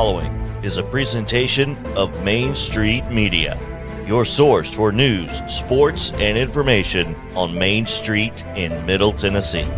following is a presentation of Main Street Media, your source for news, sports, and information on Main Street in Middle Tennessee.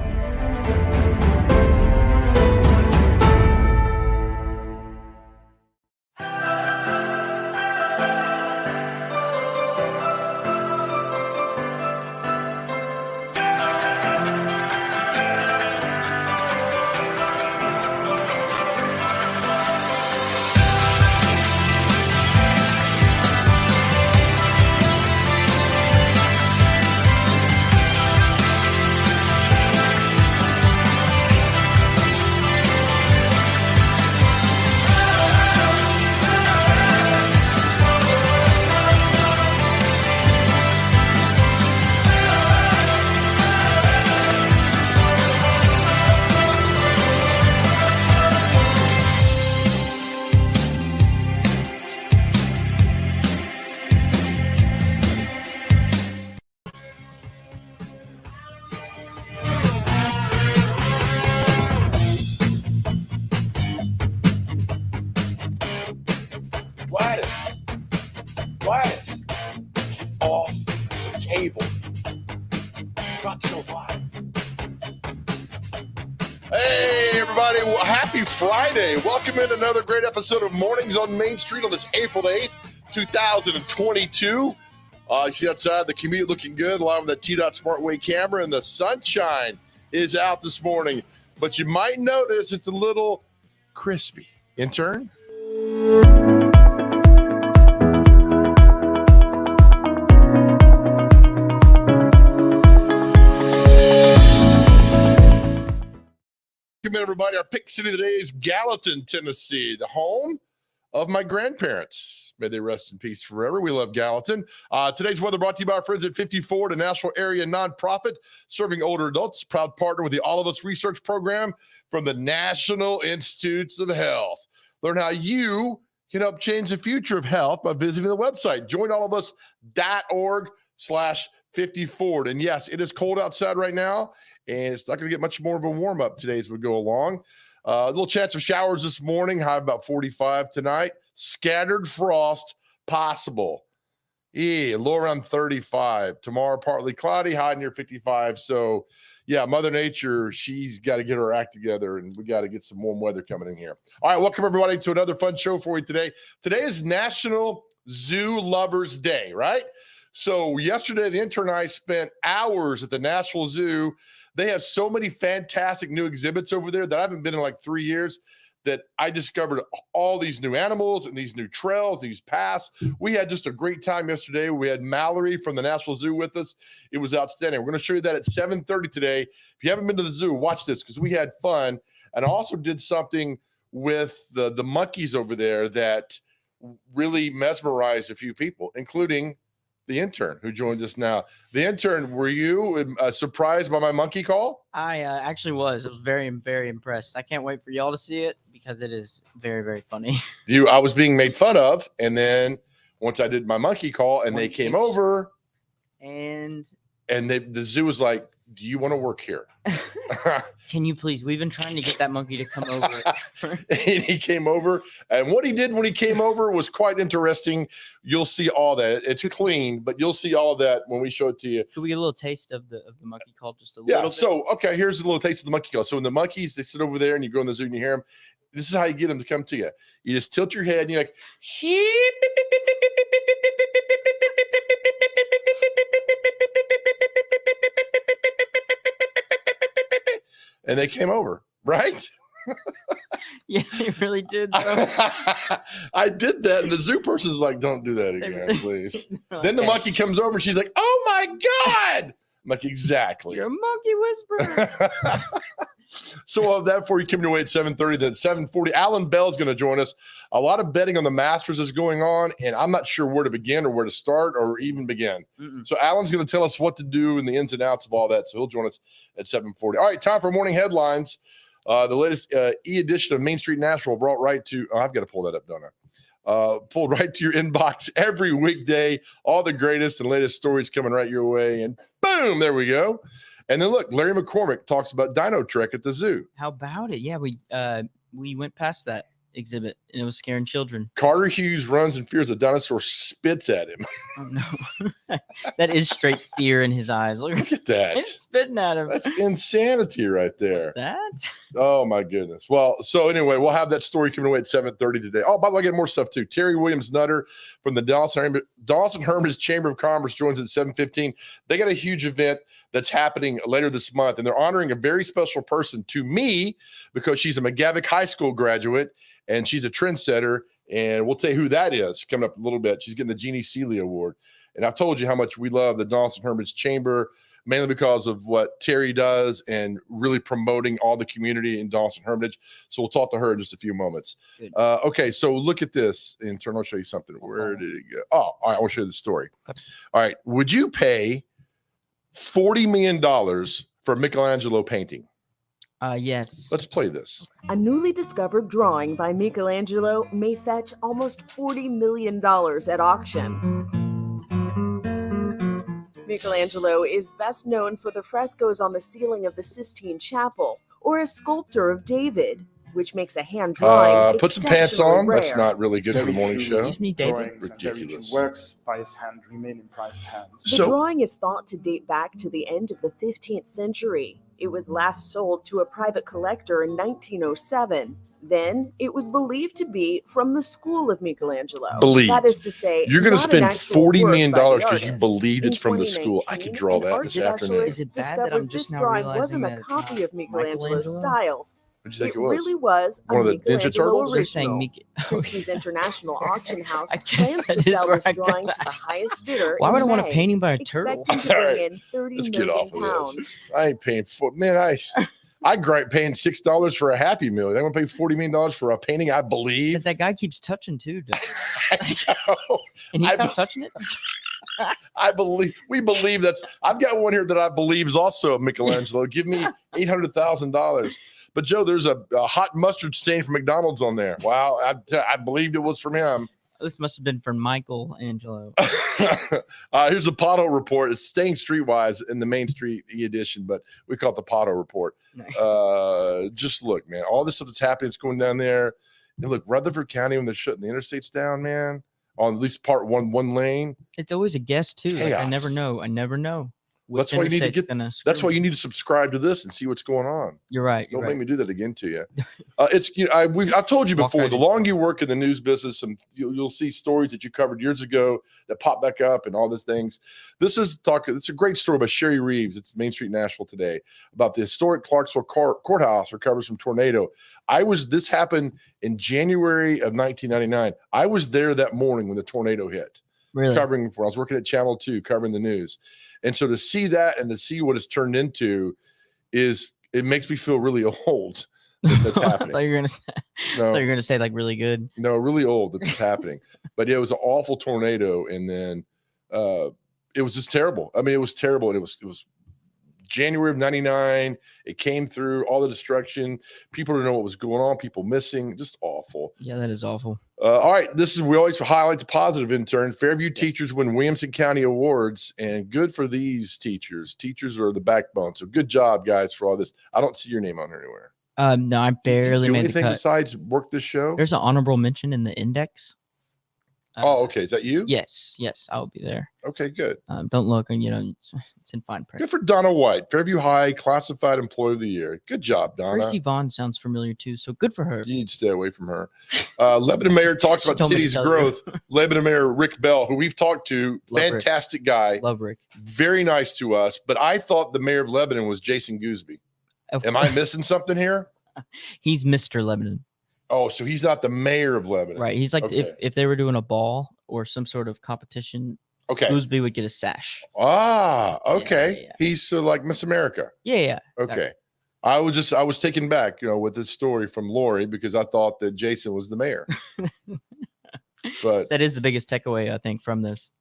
Gladys, off the table. Got to go live. Hey, everybody. Happy Friday. Welcome in another great episode of Mornings on Main Street on this April 8th, 2022. You see outside the commute looking good, along with that T-Dot SmartWay camera, and the sunshine is out this morning. But you might notice it's a little crispy. Intern? Welcome in, everybody. Our pick city today is Gallatin, Tennessee, the home of my grandparents. May they rest in peace forever. We love Gallatin. Today's weather brought to you by our friends at 54, the national area nonprofit serving older adults. Proud partner with the All of Us research program from the National Institutes of Health. Learn how you can help change the future of health by visiting the website. joinallofus.org/54. And yes, it is cold outside right now, and it's not going to get much more of a warm up today as we go along. A little chance of showers this morning, high about 45 tonight. Scattered frost possible. Low around 35. Tomorrow, partly cloudy, high near 55. So, yeah, Mother Nature, she's got to get her act together, and we got to get some warm weather coming in here. All right, welcome everybody to another fun show for you today. Today is National Zoo Lovers Day, right? So yesterday, the intern and I spent hours at the National Zoo. They have so many fantastic new exhibits over there that I haven't been in like 3 years, that I discovered all these new animals and these new trails, these paths. We had just a great time yesterday. We had Mallory from the National Zoo with us. It was outstanding. We're going to show you that at 7:30 today. If you haven't been to the zoo, watch this because we had fun. And I also did something with the monkeys over there that really mesmerized a few people, including the intern who joins us now. The intern, were you surprised by my monkey call? I actually was. I was very, very impressed. I can't wait for y'all to see it because it is very, very funny. I was being made fun of, and then once I did my monkey call and they came over, and the zoo was like, do you want to work here? Can you please? We've been trying to get that monkey to come over. And he came over, and what he did when he came over was quite interesting. You'll see all that. It's clean, but you'll see all of that when we show it to you. Could we get a little taste of the monkey call? Just a little bit? So, okay, here's a little taste of the monkey call. So when the monkeys, they sit over there and you go in the zoo and you hear them, this is how you get them to come to you. You just tilt your head and you're like, and they came over, right? Yeah, they really did. I did that, and the zoo person's like, don't do that again, please. Then the monkey comes over, and she's like, oh, my God. I'm like, exactly. You're a monkey whisperer. So we'll have that for you coming away at 7:30. Then at 7:40, Alan Bell is going to join us. A lot of betting on the Masters is going on, and I'm not sure where to begin or where to start or even begin. So Alan's going to tell us what to do and the ins and outs of all that. So he'll join us at 7:40. All right, time for morning headlines. The latest e-edition of Main Street Nashville brought right to – I've got to pull that up, don't I? Pulled right to your inbox every weekday. All the greatest and latest stories coming right your way. And boom, there we go. And then look, Larry McCormick talks about Dino Trek at the zoo. How about it? Yeah, we went past that exhibit. and it was scaring children. Carter Hughes runs in fear as a dinosaur spits at him. Oh, no. That is straight fear in his eyes. Look, Look at that. it's spitting at him. That's insanity right there. That? Oh my goodness. Well, so anyway, we'll have that story coming away at 7:30 today. Oh, by the way, I get more stuff too. Terry Williams Nutter from the Dawson Hermitage Chamber of Commerce joins at 7:15. They got a huge event that's happening later this month, and they're honoring a very special person to me because she's a McGavick High School graduate and she's a trendsetter. And we'll tell you who that is coming up a little bit. She's getting the Jeannie Seeley Award. And I've told you how much we love the Dawson Hermitage Chamber, mainly because of what Terry does and really promoting all the community in Dawson Hermitage. So we'll talk to her in just a few moments. Okay, so look at this. In turn, I'll show you something. Where did it go? Oh, all right, I want to show you the story. All right, would you pay $40 million for a Michelangelo painting? Yes. Let's play this. A newly discovered drawing by Michelangelo may fetch almost $40 million at auction. Michelangelo is best known for the frescoes on the ceiling of the Sistine Chapel, or as sculptor of David, which makes a hand drawing Put some pants exceptionally on. That's rare. not really good for the Very morning few show. Excuse me, David. drawings and very few Ridiculous. works by his hand remain in private hands. The So- drawing is thought to date back to the end of the 15th century. It was last sold to a private collector in 1907. Then it was believed to be from the school of Michelangelo. Believed. That is to say, You're going to not an spend actual $40 work million by the because you artist. believed it's In from the school. I could draw 2019, that an this art afternoon. Is it bad that discovered I'm just this now drawing realizing wasn't a that it's copy not of Michelangelo's Michelangelo? style. What do you think It it was? really was a One of the Ninja Michelangelo Turtles? They're saying original. Christie's International Auction House I guess plans that to is sell where this I got drawing to that. the highest bidder. Why in would I want a May, painting by a turtle? expecting to All right, bring in 30 let's get million off of pounds. this. I ain't paying for man. I gripe paying $6 for a Happy Meal. They want to pay $40 million for a painting. I But believe. that guy keeps touching too. I know. And he I- stopped touching it? I believe. We believe that's. I've got one here that I believe is also Michelangelo. Give me $800,000. But Joe, there's a hot mustard stain from McDonald's on there. Wow, I believed it was from him. This must have been from Michelangelo. Here's a pothole report. It's staying streetwise in the Main Street edition, but we call it the pothole report. Nice. Just look, man, all this stuff that's happening, it's going down there. And look, Rutherford County, when they're shutting the interstates down, man, on at least part one lane. It's always a guess too. Like, I never Chaos. know. I never know. That's which why you need to interstate's get- gonna That's screw why me. you need to subscribe to this and see what's going on. You're right. You're Don't right. make me do that again to you. It's I've told you Walk before. right The into longer you work in the news business, and you'll see stories that you covered years ago that pop back up, and all these things. This is a great story by Sherry Reeves. It's Main Street Nashville today about the historic Clarksville courthouse recovers from tornado. This happened in January of 1999. I was there that morning when the tornado hit. Really? I was working at Channel 2 covering the news. And so to see that and to see what it's turned into it makes me feel really old that's I happening. thought you were gonna say. I No, thought you were gonna say like really good. no, really old that it's happening. But yeah, it was an awful tornado. And then it was just terrible. I mean, it was terrible. And it was January of 99. It came through, all the destruction. People didn't know what was going on. People missing. Just awful. Yeah, that is awful. All right, we always highlight the positive intern. Fairview teachers win Williamson County awards, and good for these teachers. Teachers are the backbone. So good job, guys, for all this. I don't see your name on here anywhere. No, I barely Do made the anything cut. besides work this show? There's an honorable mention in the index. Oh, okay. Is that you? Yes, I'll be there. Okay, good. Don't look, and it's in fine print. Good for Donna White, Fairview High Classified Employee of the Year. Good job, Donna. Gracie Vaughn sounds familiar too, so good for her. You need to stay away from her. Lebanon Mayor talks She about the told me to city's tell you. growth. Lebanon Mayor Rick Bell, who we've talked to, Love Rick. fantastic guy, Love Rick. very nice to us. But I thought the mayor of Lebanon was Jason Gooseby. Am I missing something here? He's Mr. Lebanon, Oh, so he's not the mayor of Lebanon. right? He's like Okay. if they were doing a ball or some sort of competition, Okay. Gooseby would get a sash. Okay. yeah. He's like Miss America. Yeah. Okay. I was taken back, with this story from Lori because I thought that Jason was the mayor. But That is the biggest takeaway I think from this.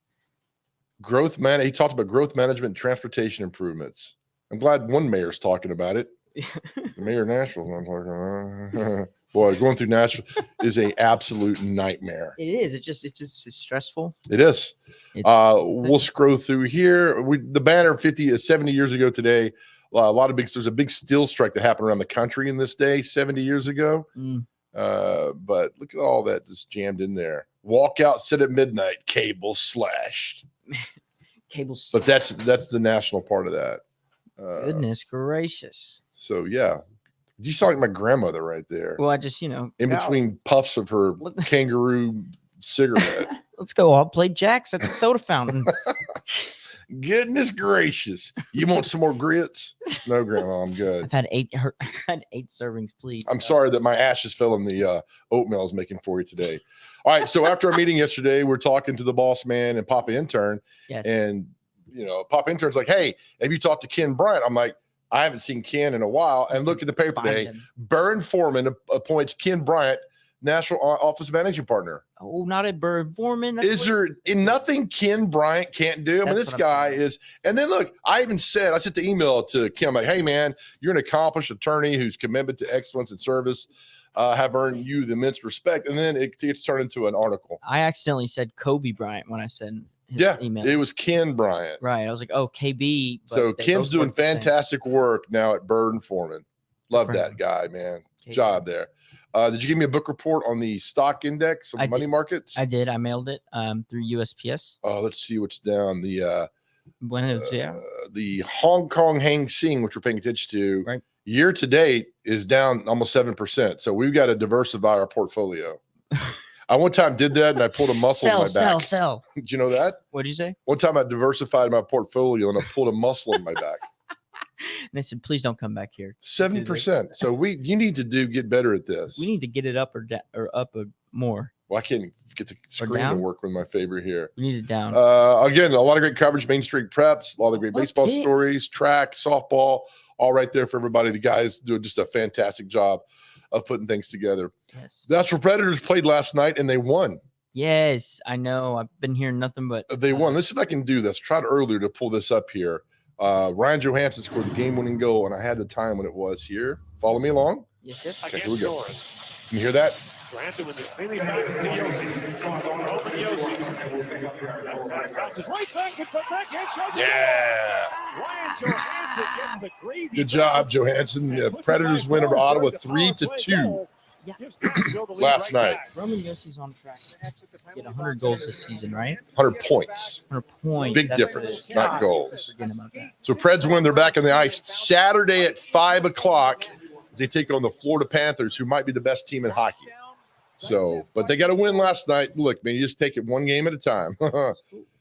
he talked about growth management and transportation improvements. I'm glad one mayor's talking about it. The mayor of Nashville's not talking about it. Boy, going through Nashville is a absolute nightmare. It is. It's stressful. It is. It's- We'll scroll through here. The banner 70 years ago today. There's a big steel strike that happened around the country in this day 70 years ago. Mm. But look at all that just jammed in there. Walk out, sit at midnight, cable slashed. Cable. But that's the national part of that. Goodness gracious. So yeah, you sound like my grandmother right there. Well, I just in go, between puffs of her kangaroo cigarette. let's go. I'll play jacks at the soda fountain. Goodness gracious! You want some more grits? No, Grandma, I'm good. I've had 8 servings, please. I'm sorry that my ashes fell in the oatmeal I was making for you today. All right, so after our meeting yesterday, we're talking to the boss man and Papa Intern, Yes. and Papa Intern's like, "Hey, have you talked to Ken Bryant?" I'm like, "I haven't seen Ken in a while." And look at the paper Find today. him. Burn Foreman appoints Ken Bryant National Office Managing Partner. Oh, not a bird foreman. That's Is what- there nothing Ken Bryant can't do? I mean, That's this what I'm guy saying. is. And then look, I sent the email to Kim like, "Hey, man, you're an accomplished attorney whose commitment to excellence and service have earned you the immense respect." And then it gets turned into an article. I accidentally said Kobe Bryant when I said his Yeah, email. it was Ken Bryant. Right. I was like, oh, KB. but So they Ken's both doing work the same. fantastic work now at Bird and Foreman. Love Bird. that guy, man. KB. Job there. Did you give me a book report on the stock index of I the money did. markets? I did. I mailed it through USPS. Oh, let's see what's down. The Hong Kong Hang Seng, which we're paying attention to, Right. year to date is down almost 7%. So we've got to diversify our portfolio. I one time did that and I pulled a muscle in my back. Sell. Did you know that? What'd you say? One time I diversified my portfolio and I pulled a muscle in my back. And they said, please don't come back here. 7%. So you need to get better at this. We need to get it up or up more. Well, I can't get the screen to down? work with my favorite here. We need it down. Again, a lot of great coverage, Main Street Preps, a lot of great What baseball pick? stories, track, softball, all right there for everybody. The guys do just a fantastic job of putting things together. Yes. Natural Predators played last night and they won. Yes, I know. I've been hearing nothing but They won. Let's see if I can do this. Tried earlier to pull this up here. Ryan Johansson scored the game-winning goal, and I had the time when it was here. Follow me along. Yes, yes. Okay, here we go. Can you hear that? Johansson with it. Cleanly back to Yossi. Open Yossi. Bounces right back and put back and shots. Yeah. Ryan Johansson gets the gravy. Good job, Johansson. The Predators win over Ottawa 3-2 Yeah. last night. Roman Yossi's on track. Get 100 goals this season, right? 100 points. 100 points. Big That's difference, good. not goals. Forgetting about that. So Preds win. They're back on the ice Saturday at 5 o'clock. They take on the Florida Panthers, who might be the best team in hockey. So, but they got to win last night. Look, man, you just take it one game at a time.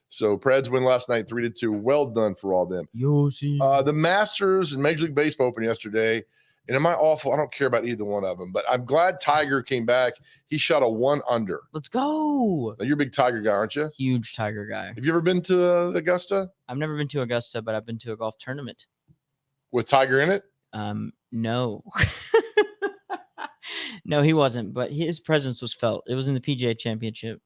So Preds win last night 3-2. Well done for all them. Yossi. The Masters and Major League Baseball opened yesterday. And am I awful? I don't care about either one of them, but I'm glad Tiger came back. He shot a 1-under. Let's go. Now, you're a big Tiger guy, aren't you? Huge Tiger guy. Have you ever been to Augusta I've never been to Augusta, but I've been to a golf tournament. with Tiger in it? No. No, he wasn't, but his presence was felt. It was in the PGA Championship.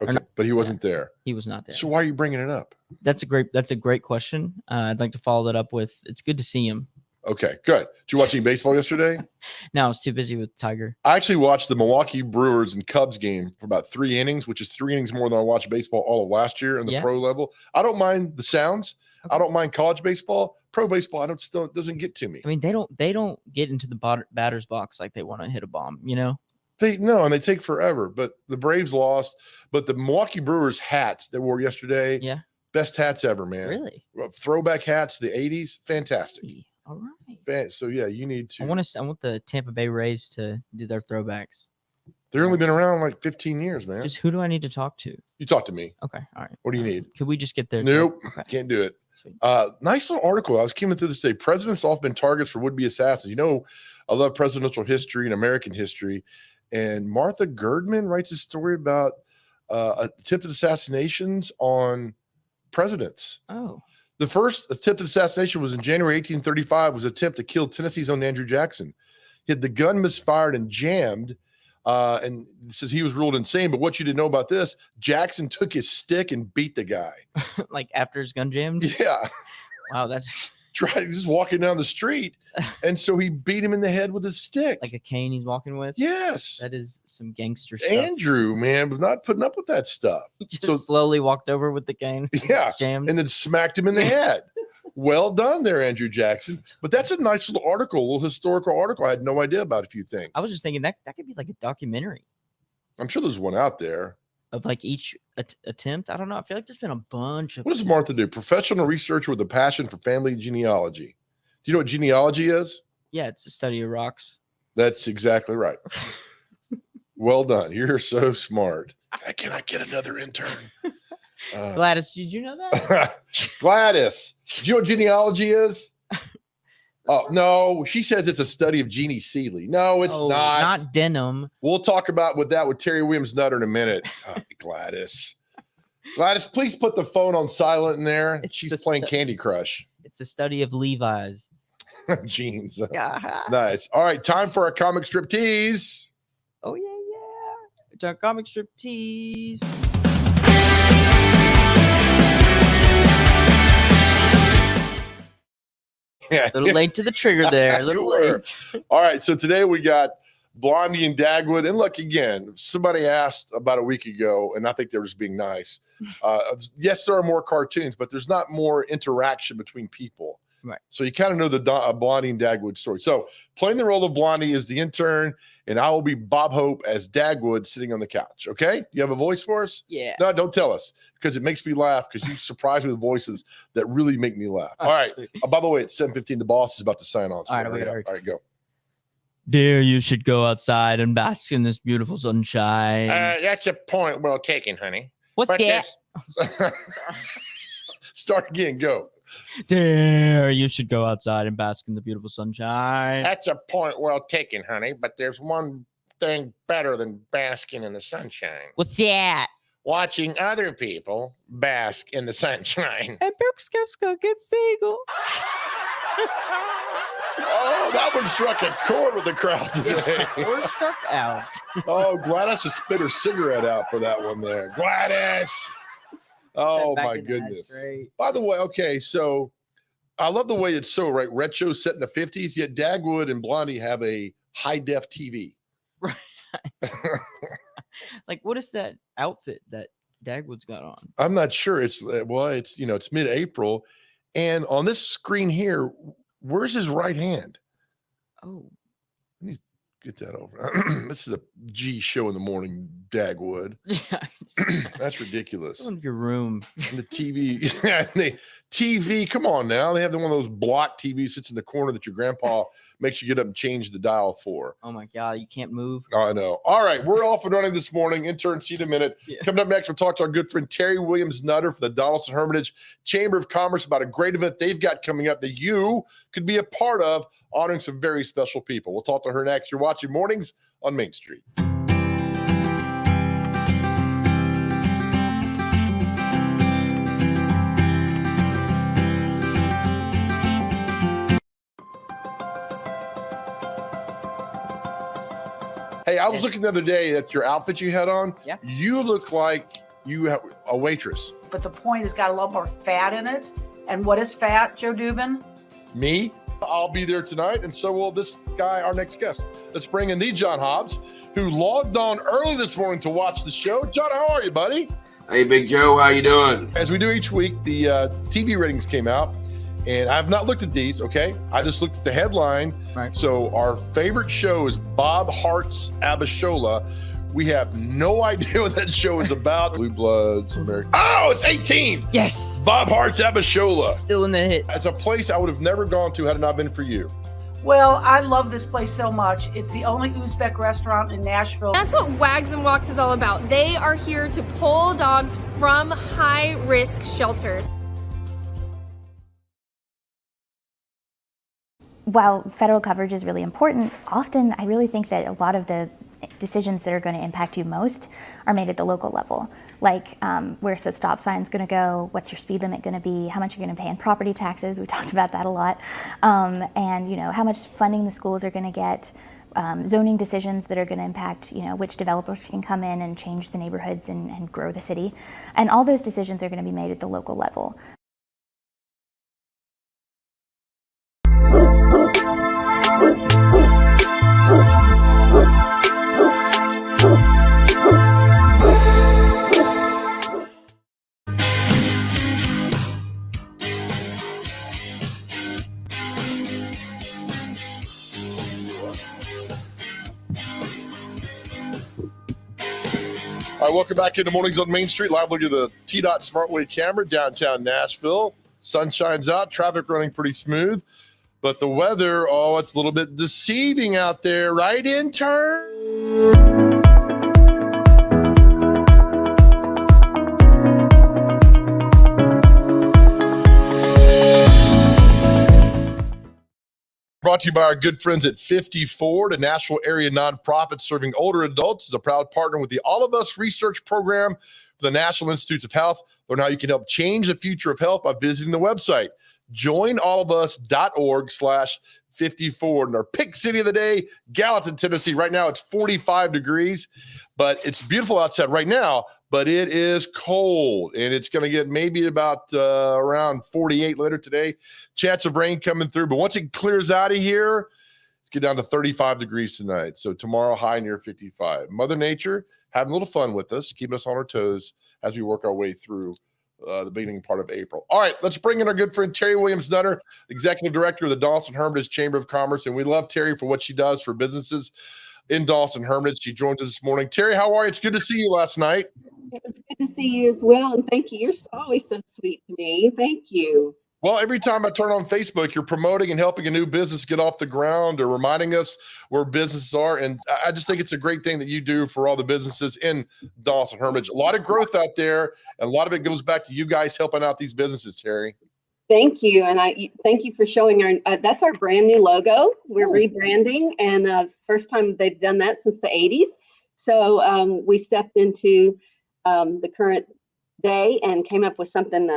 Okay, not- but he wasn't there. He was not there. So why are you bringing it up? That's a great question. I'd like to follow that up with it's good to see him. Okay, good. Did you watch any baseball yesterday? No, I was too busy with Tiger. I actually watched the Milwaukee Brewers and Cubs game for about 3 innings, which is 3 innings more than I watched baseball all of last year in the Yeah. pro level. I don't mind the sounds. Okay. I don't mind college baseball. Pro baseball, it doesn't get to me. I mean, they don't get into the batter's box like they want to hit a bomb, you know? And they take forever. But the Braves lost. But the Milwaukee Brewers hats they wore yesterday, Yeah. best hats ever, man. Really? Throwback hats, the 80s, fantastic. Hey, all right. So yeah, you need to. I want the Tampa Bay Rays to do their throwbacks. They've only been around like 15 years, man. Just who do I need to talk to? You talk to me. Okay, all right. What do you need? Could we just get there? Nope, Okay. can't do it. Sweet. Nice little article. I was coming through this today. Presidents often been targets for would-be assassins. You know, I love presidential history and American history. And Martha Girdman writes a story about attempted assassinations on presidents. Oh, The first attempted assassination was in January 1835, was an attempt to kill Tennessee's own Andrew Jackson. The gun misfired and jammed, and it says he was ruled insane. But what you didn't know about this, Jackson took his stick and beat the guy. like after his gun jammed? Yeah. Wow, that's Just walking down the street, and so he beat him in the head with his stick. like a cane he's walking with. Yes, That is some gangster stuff. Andrew, man, was not putting up with that stuff. He just so- slowly walked over with the cane. Yeah, Jammed. and then smacked him in the head. Well done there, Andrew Jackson. But that's a nice little article, a little historical article. I had no idea about a few things. I was just thinking that could be like a documentary I'm sure there's one out there. of like each attempt. I don't know. I feel like there's been a bunch of. What does Martha do? Professional researcher with a passion for family genealogy. Do you know what genealogy is? Yeah, it's the study of rocks. That's exactly right. Well done. You're so smart. Can I get another intern? Gladys, did you know that? Gladys, do you know what genealogy is? Oh, no. She says it's a study of Jeannie Seeley. No, it's not. Not denim. We'll talk about with Terry Williams Nutter in a minute. Gladys. Gladys, please put the phone on silent in there. She's playing Candy Crush. It's a study of Levi's. Jeans. Yeah. Nice. All right, time for our comic strip tease. Oh, yeah. It's our comic strip tease. Yeah. A little late to the trigger there. A little You were. late. All right, so today we got Blondie and Dagwood. And look, again, somebody asked about a week ago, and I think they were just being nice. Yes, there are more cartoons, but there's not more interaction between people. Right. So you kind of know the Blondie and Dagwood story. So playing the role of Blondie is the intern, and I will be Bob Hope as Dagwood sitting on the couch. Okay? You have a voice for us? Yeah. No, don't tell us because it makes me laugh because you surprise me with voices that really make me laugh. All right. By the way, it's 7:15. The boss is about to sign on. So All right, hurry up. All right, go. Dear, you should go outside and bask in this beautiful sunshine. That's a point well taken, honey. What's But that? Start again. Go. Dear, you should go outside and bask in the beautiful sunshine. That's a point well taken, honey. But there's one thing better than basking in the sunshine. What's that? Watching other people bask in the sunshine. And Berkskepska gets Steagle. Oh, that one struck a chord with the crowd today. We're struck out. Oh, Gladys just spit her cigarette out for that one there. Gladys. Oh, Back my in the goodness. ashtray. By the way, okay, so I love the way it's so, right, retro set in the 50s, yet Dagwood and Blondie have a high-def TV. Right. Like, what is that outfit that Dagwood's got on? I'm not sure. It's it's mid-April, and on this screen here, where's his right hand? Oh, Get that over. This is a G show in the morning, Dagwood. yeah. That's ridiculous. Go into your room. And the TV, the TV. Come on now, they have one of those block TVs sits in the corner that your grandpa makes you get up and change the dial for. Oh my God, you can't move. I know. All right, we're off and running this morning. Intern, see you in a minute. Yeah. Coming up next, we'll talk to our good friend Terry Williams Nutter for the Donaldson Hermitage Chamber of Commerce about a great event they've got coming up that you could be a part of, honoring some very special people. We'll talk to her next. You're watching Mornings on Main Street. Hey, I was looking the other day at your outfit you had on. Yeah. You look like you have a waitress. But the point has got a lot more fat in it. And what is fat, Joe Dubin? Me? I'll be there tonight, and so will this guy, our next guest. Let's bring in the John Hobbs, who logged on early this morning to watch the show. John, how are you, buddy? Hey, Big Joe, how you doing? As we do each week, the TV ratings came out, and I have not looked at these, okay? I just looked at the headline. Right. So our favorite show is Bob Hart's Abishola. We have no idea what that show is about. Blue Bloods, American. Oh, it's 18. Yes. Bob Hart's Abishola. Still in the hit. It's a place I would have never gone to had it not been for you. Well, I love this place so much. It's the only Uzbek restaurant in Nashville. That's what Wags and Walks is all about. They are here to pull dogs from high-risk shelters. While federal coverage is really important, often I really think that a lot of the decisions that are going to impact you most are made at the local level. Like where's the stop signs going to go? What's your speed limit going to be? How much you're going to pay in property taxes? We talked about that a lot. And how much funding the schools are going to get. Zoning decisions that are going to impact, which developers can come in and change the neighborhoods and grow the city. And all those decisions are going to be made at the local level. All right, welcome back into Mornings on Main Street. Live look at the T-Dot Smartway camera, downtown Nashville. Sun shines out, traffic running pretty smooth. But the weather, it's a little bit deceiving out there, right, intern? Brought to you by our good friends at 54, the Nashville area nonprofit serving older adults, is a proud partner with the All of Us research program for the National Institutes of Health. Learn how you can help change the future of health by visiting the website, joinallofus.org/54. And our pick city of the day, Gallatin, Tennessee. Right now it's 45 degrees, but it's beautiful outside right now, but it is cold, and it's going to get maybe about around 48 later today. Chance of rain coming through, but once it clears out of here, let's get down to 35 degrees tonight. So tomorrow, high near 55. Mother Nature having a little fun with us, keeping us on our toes as we work our way through the beginning part of April. All right, let's bring in our good friend Terry Williams-Nutter, Executive Director of the Dawson-Hermitage Chamber of Commerce, and we love Terry for what she does for businesses in Dawson-Hermitage. She joins us this morning. Terry, how are you? It's good to see you last night. It was good to see you as well, and thank you. You're always so sweet to me. Thank you. Well, every time I turn on Facebook, you're promoting and helping a new business get off the ground or reminding us where businesses are. And I just think it's a great thing that you do for all the businesses in Dawson-Hermitage. A lot of growth out there, and a lot of it goes back to you guys helping out these businesses, Terry. Thank you. And I thank you for showing that's our brand new logo. We're rebranding, and first time they've done that since the 80s. So we stepped into the current day and came up with something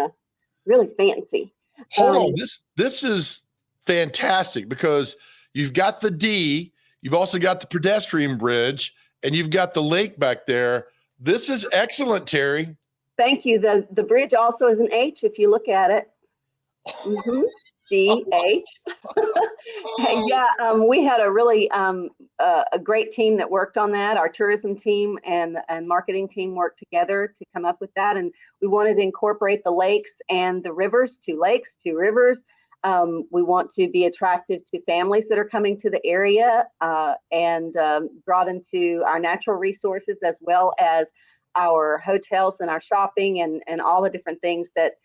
really fancy. Hold on, this is fantastic because you've got the D, you've also got the pedestrian bridge, and you've got the lake back there. This is excellent, Terry. Thank you. The bridge also is an H if you look at it. DH. Yeah, we had a really a great team that worked on that. Our tourism team and marketing team worked together to come up with that, and we wanted to incorporate the lakes and the rivers, 2 lakes, 2 rivers. We want to be attractive to families that are coming to the area and draw them to our natural resources as well as our hotels and our shopping and all the different things that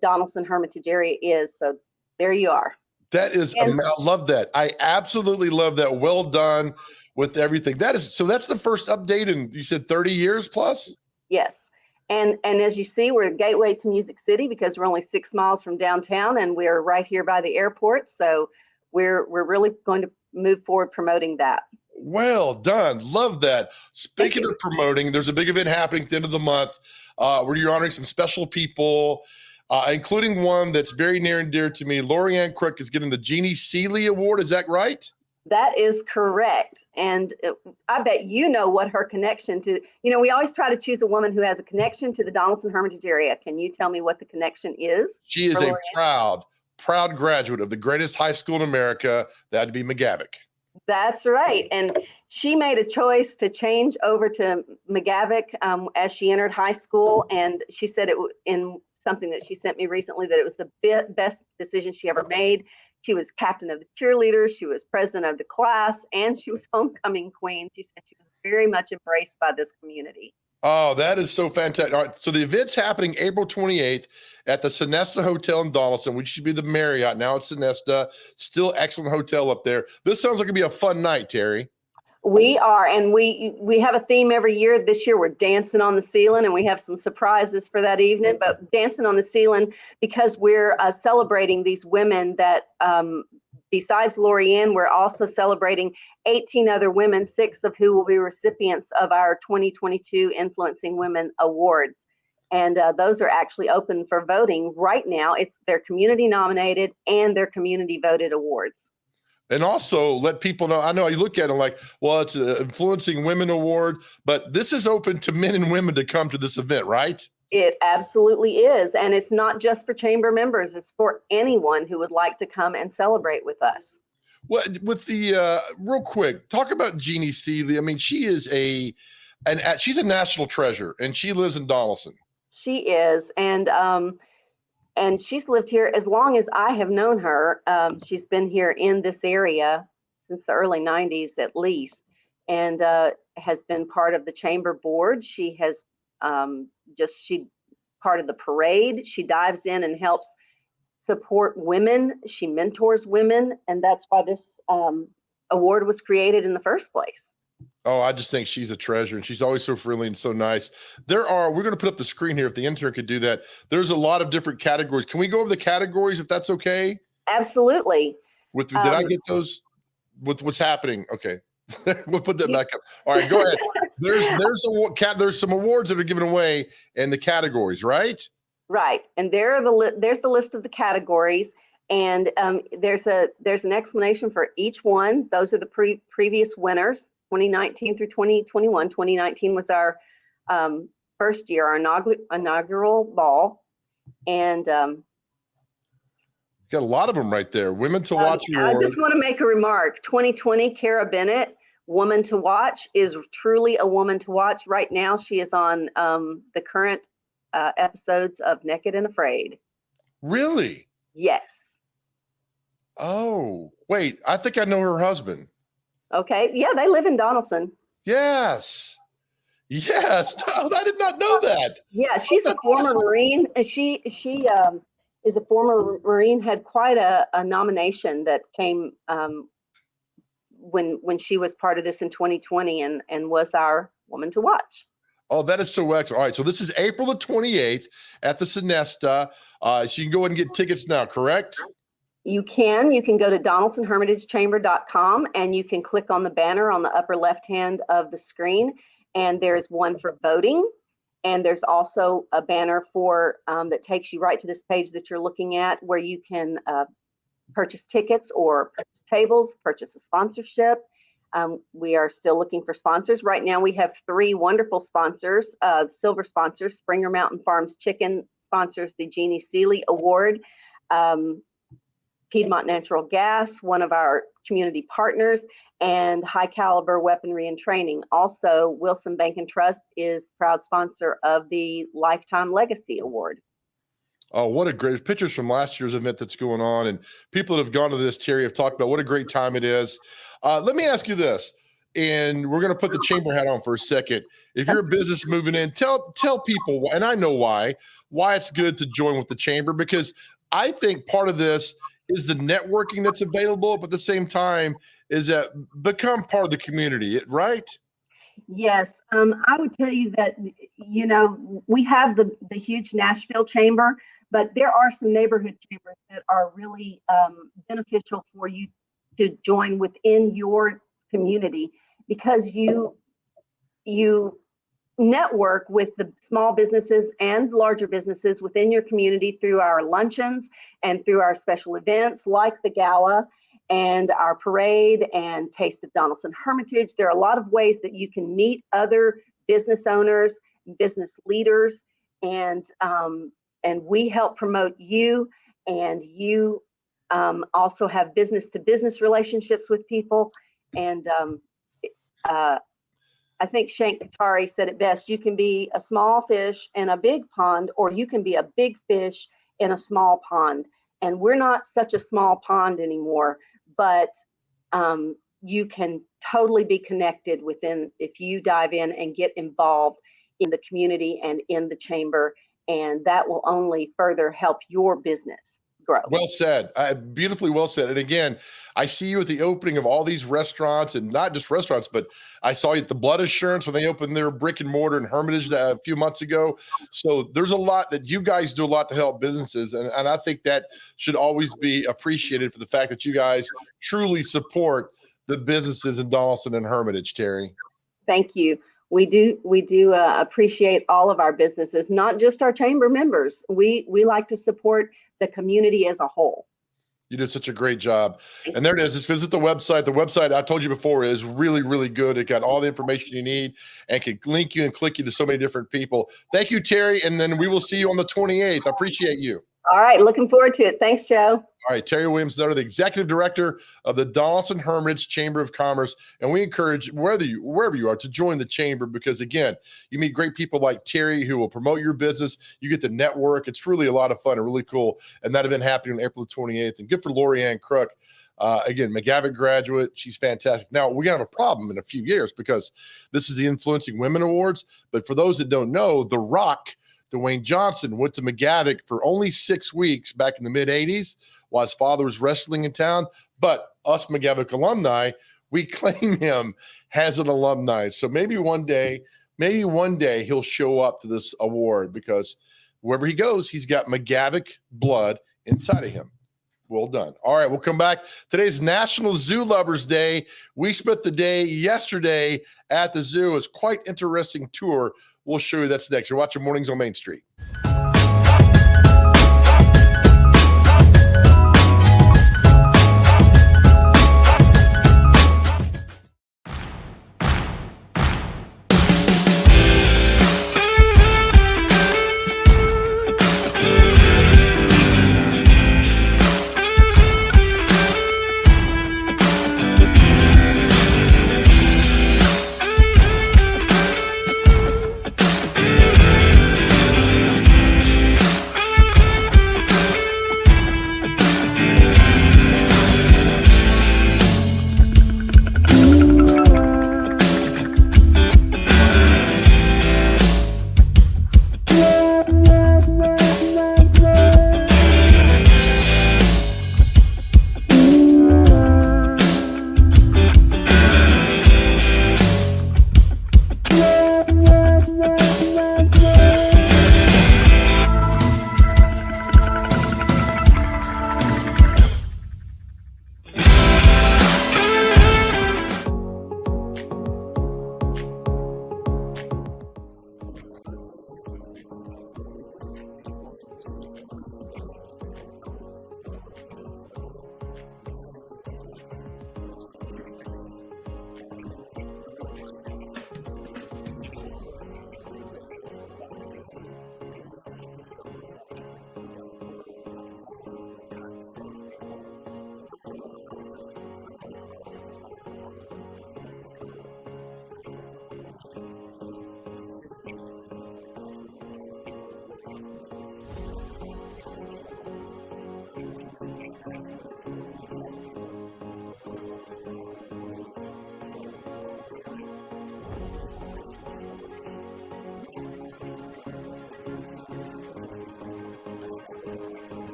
Donaldson-Hermitage area is. So there you are. That is, I love that. I absolutely love that. Well done with everything. That's the first update in, you said 30 years plus? Yes. And as you see, we're a gateway to Music City because we're only 6 miles from downtown and we're right here by the airport. So we're really going to move forward promoting that. Well done. Love that. Speaking of promoting, there's a big event happening at the end of the month where you're honoring some special people, including one that's very near and dear to me. Lorianne Crook is getting the Jeannie Seeley Award. Is that right? That is correct. And I bet you know what her connection to, we always try to choose a woman who has a connection to the Donaldson-Hermitage area. Can you tell me what the connection is? She is a proud graduate of the greatest high school in America. That'd be McGavock. That's right. And she made a choice to change over to McGavock as she entered high school. And she said it in something that she sent me recently that it was the best decision she ever made. She was captain of the cheerleaders, she was president of the class, and she was homecoming queen. She said she was very much embraced by this community. Oh, that is so fantastic. All right, so the event's happening April 28th at the Sonesta Hotel in Donaldson, which should be the Marriott. Now it's Sonesta. Still excellent hotel up there. This sounds like it'd be a fun night, Terry. We are, and we have a theme every year. This year we're dancing on the ceiling, and we have some surprises for that evening. But dancing on the ceiling because we're celebrating these women that, besides Lorianne, we're also celebrating 18 other women, 6 of who will be recipients of our 2022 Influencing Women Awards. And those are actually open for voting right now. They're community nominated and they're community voted awards. And also let people know, I know you look at it like, well, it's an Influencing Women Award, but this is open to men and women to come to this event, right? It absolutely is. And it's not just for chamber members. It's for anyone who would like to come and celebrate with us. Well, with the, real quick, talk about Jeannie Seeley. I mean, she is she's a national treasure and she lives in Donaldson. She is. And she's lived here as long as I have known her. She's been here in this area since the early 90s at least. And has been part of the chamber board. She has she part of the parade. She dives in and helps support women. She mentors women, and that's why this award was created in the first place. Oh, I just think she's a treasure, and she's always so friendly and so nice. We're going to put up the screen here if the intern could do that. There's a lot of different categories. Can we go over the categories if that's okay? Absolutely. Did I get those with what's happening? Okay. We'll put that back up. All right, go ahead. There's some awards that are given away in the categories, right? Right, and there's the list of the categories, and there's an explanation for each one. Those are the previous winners, 2019 through 2021. 2019 was our first year, our inaugural ball, and got a lot of them right there. Women to Watch Award. I just want to make a remark. 2020, Kara Bennett, Woman to Watch, is truly a woman to watch. Right now, she is on the current episodes of Naked and Afraid. Really? Yes. Oh, wait. I think I know her husband. Okay. Yeah, they live in Donaldson. Yes. Yes. No, I did not know that. Yeah, she's a former Marine, and she is a former Marine. Had quite a nomination that came when she was part of this in 2020, and was our Woman to Watch. Oh, that is so excellent. All right, so this is April the 28th at the Sonesta. So you can go ahead and get tickets now, correct? You can go to DonaldsonHermitagechamber.com, and you can click on the banner on the upper left hand of the screen, and there's one for voting. And there's also a banner for that takes you right to this page that you're looking at, where you can purchase tickets or purchase tables, purchase a sponsorship. We are still looking for sponsors. Right now, we have 3 wonderful sponsors, silver sponsors. Springer Mountain Farms Chicken sponsors the Jeannie Seeley Award. Piedmont Natural Gas, one of our community partners, and High Caliber Weaponry and Training. Also, Wilson Bank and Trust is proud sponsor of the Lifetime Legacy Award. Oh, what a great pictures from last year's event that's going on. And people that have gone to this, Terry, have talked about what a great time it is. Let me ask you this, and we're going to put the chamber hat on for a second. If you're a business moving in, tell people, and I know why it's good to join with the chamber, because I think part of this is the networking that's available, but at the same time is that become part of the community, right? Yes, I would tell you that, we have the huge Nashville chamber, but there are some neighborhood chambers that are really beneficial for you to join within your community, because you network with the small businesses and larger businesses within your community through our luncheons and through our special events like the gala and our parade and Taste of Donaldson Hermitage. There are a lot of ways that you can meet other business owners, business leaders, and we help promote you, and you also have business-to-business relationships with people. And I think Shank Katari said it best: you can be a small fish in a big pond, or you can be a big fish in a small pond. And we're not such a small pond anymore, but you can totally be connected if you dive in and get involved in the community and in the chamber, and that will only further help your business grow. Well said. Beautifully well said. And again, I see you at the opening of all these restaurants, and not just restaurants, but I saw you at the Blood Assurance when they opened their brick and mortar in Hermitage a few months ago. So there's a lot that you guys do a lot to help businesses. And I think that should always be appreciated for the fact that you guys truly support the businesses in Donaldson and Hermitage, Terry. Thank you. We do appreciate all of our businesses, not just our chamber members. We like to support the community as a whole. You did such a great job. And there it is. Just visit the website. The website, I told you before, is really, really good. It got all the information you need and can link you and click you to so many different people. Thank you, Terry. And then we will see you on the 28th. I appreciate you. All right. Looking forward to it. Thanks, Joe. All right, Terry Williams-Nutter, the executive director of the Donaldson Hermitage Chamber of Commerce. And we encourage wherever you are to join the chamber because, again, you meet great people like Terry who will promote your business. You get to network. It's really a lot of fun and really cool. And that event happening on April the 28th. And good for Lori Ann Crook. Again, McGavick graduate. She's fantastic. Now, we're going to have a problem in a few years because this is the Influencing Women Awards. But for those that don't know, The Rock, Dwayne Johnson, went to McGavick for only 6 weeks back in the mid-'80s while his father was wrestling in town. But us McGavick alumni, we claim him as an alumni. So maybe one day he'll show up to this award because wherever he goes, he's got McGavick blood inside of him. Well done. All right, we'll come back. Today's National Zoo Lovers Day. We spent the day yesterday at the zoo. It's quite interesting tour. We'll show you that's next. You're watching Mornings on Main Street.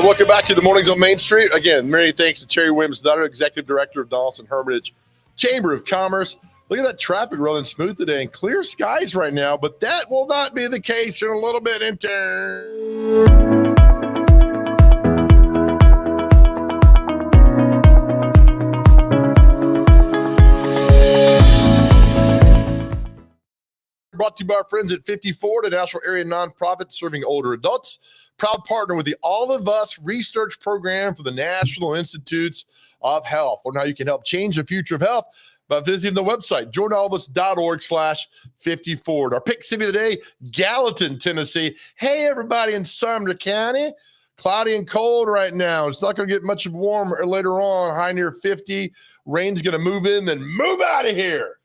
Welcome back to the Mornings on Main Street. Again, many thanks to Terry Williams-Nutter, Executive Director of Donaldson Hermitage Chamber of Commerce. Look at that traffic rolling smooth today and clear skies right now, but that will not be the case in a little bit. Brought to you by our friends at 54, the national area nonprofit serving older adults. Proud partner with the All of Us research program for the National Institutes of Health. Or now you can help change the future of health by visiting the website, joinallofus.org/54. Our pick city of the day, Gallatin, Tennessee. Hey, everybody in Sumner County. Cloudy and cold right now. It's not going to get much warmer later on, high near 50. Rain's going to move in, then move out of here.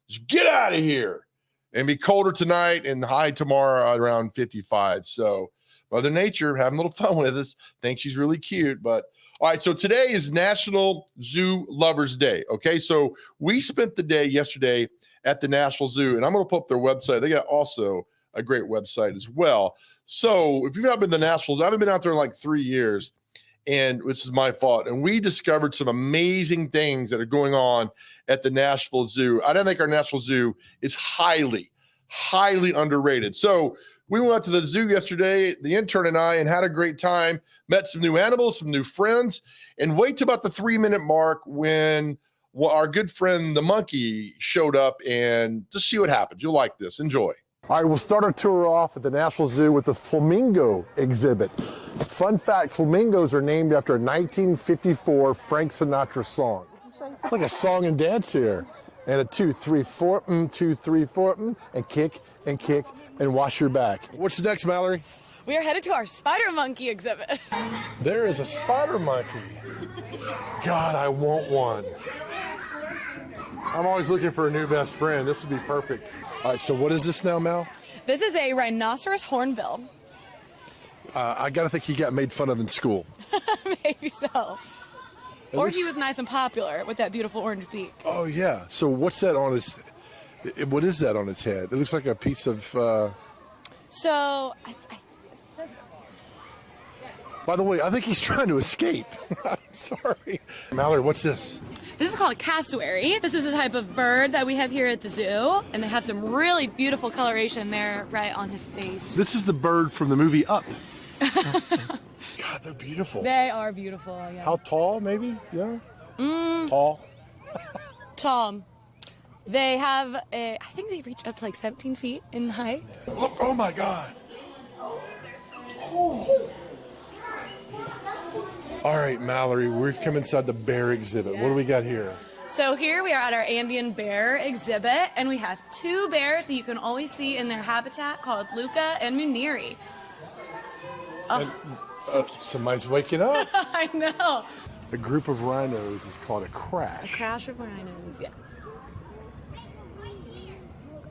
Just get out of here. And be colder tonight and high tomorrow around 55. So Mother Nature having a little fun with us. Think she's really cute. But all right, so today is National Zoo Lovers Day. Okay, so we spent the day yesterday at the National Zoo, and I'm going to pull up their website. They got also a great website as well. So if you've not been to the National Zoo, I haven't been out there in like 3 years, and which is my fault. And we discovered some amazing things that are going on at the Nashville Zoo. I don't think our National Zoo is highly underrated. So We went out to the zoo yesterday, the intern and I, and had a great time. Met some new animals, some new friends, and wait till about the 3-minute mark when our good friend the monkey showed up, and just see what happens. You'll like this. Enjoy. All right, we'll start our tour off at the National Zoo with the flamingo exhibit. Fun fact, flamingos are named after a 1954 Frank Sinatra song. It's like a song and dance here. And a 2, 3, 4, 2, 3, 4, and kick and wash your back. What's next, Mallory? We are headed to our spider monkey exhibit. There is a spider monkey. God, I want one. I'm always looking for a new best friend. This would be perfect. All right, so what is this now, Mal? This is a rhinoceros hornbill. I got to think he got made fun of in school. Maybe so. Or he was nice and popular with that beautiful orange beak. Oh, yeah. So what's that on his... What is that on his head? It looks like a piece of... So... By the way, I think he's trying to escape. I'm sorry. Mallory, what's this? This is called a cassowary. This is a type of bird that we have here at the zoo. And they have some really beautiful coloration there right on his face. This is the bird from the movie Up. God, they're beautiful. They are beautiful, yeah. How tall, maybe? Yeah? Tall? Tall. They have I think they reach up to like 17 feet in height. Look, oh my God. All right, Mallory, we've come inside the bear exhibit. What do we got here? So here we are at our Andean bear exhibit, and we have 2 bears that you can always see in their habitat called Luca and Muniri. Somebody's waking up. I know. A group of rhinos is called a crash. A crash of rhinos, yes.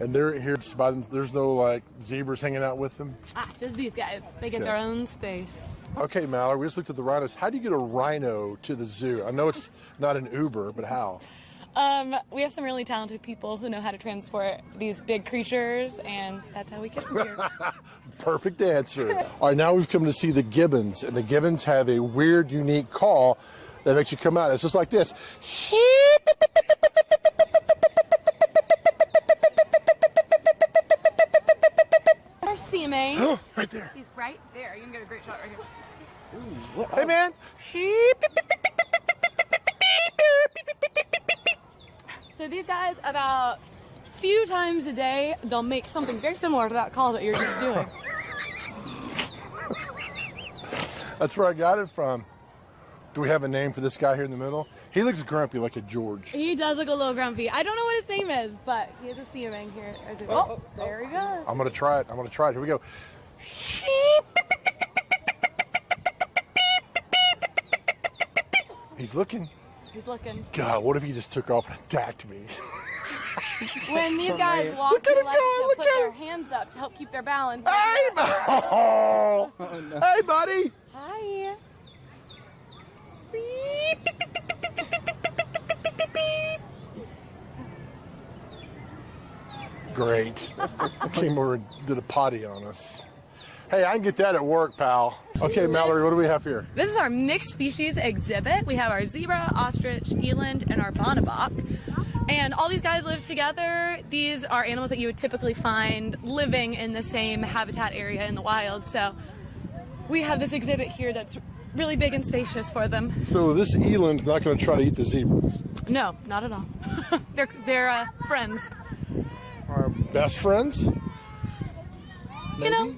And they're here by them. There's no like zebras hanging out with them. Just these guys. They get their own space. Okay, Mallory, we just looked at the rhinos. How do you get a rhino to the zoo? I know it's not an Uber, but how? We have some really talented people who know how to transport these big creatures, and that's how we get them here. Perfect answer. All right, now we've come to see the gibbons, and the gibbons have a weird, unique call that makes you come out. It's just like this. Seamane. Right there. He's right there. You can get a great shot right here. Ooh, hey, man. So these guys, about a few times a day, they'll make something very similar to that call that you're just doing. That's where I got it from. Do we have a name for this guy here in the middle? He looks grumpy like a George. He does look a little grumpy. I don't know what his name is, but he is a seamane here. Oh, there he goes. I'm going to try it. Here we go. He's looking. He's looking. God, what if he just took off and attacked me? When these guys walk, they like to put their hands up to help keep their balance. Hey, oh, no. Hey, buddy. Hi. Great. Came over and did a potty on us. Hey, I can get that at work, pal. Okay, Mallory, what do we have here? This is our mixed species exhibit. We have our zebra, ostrich, eland, and our bonobok. And all these guys live together. These are animals that you would typically find living in the same habitat area in the wild. So we have this exhibit here that's really big and spacious for them. So this eland's not going to try to eat the zebra? No, not at all. they're friends. Our best friends? Maybe? You know,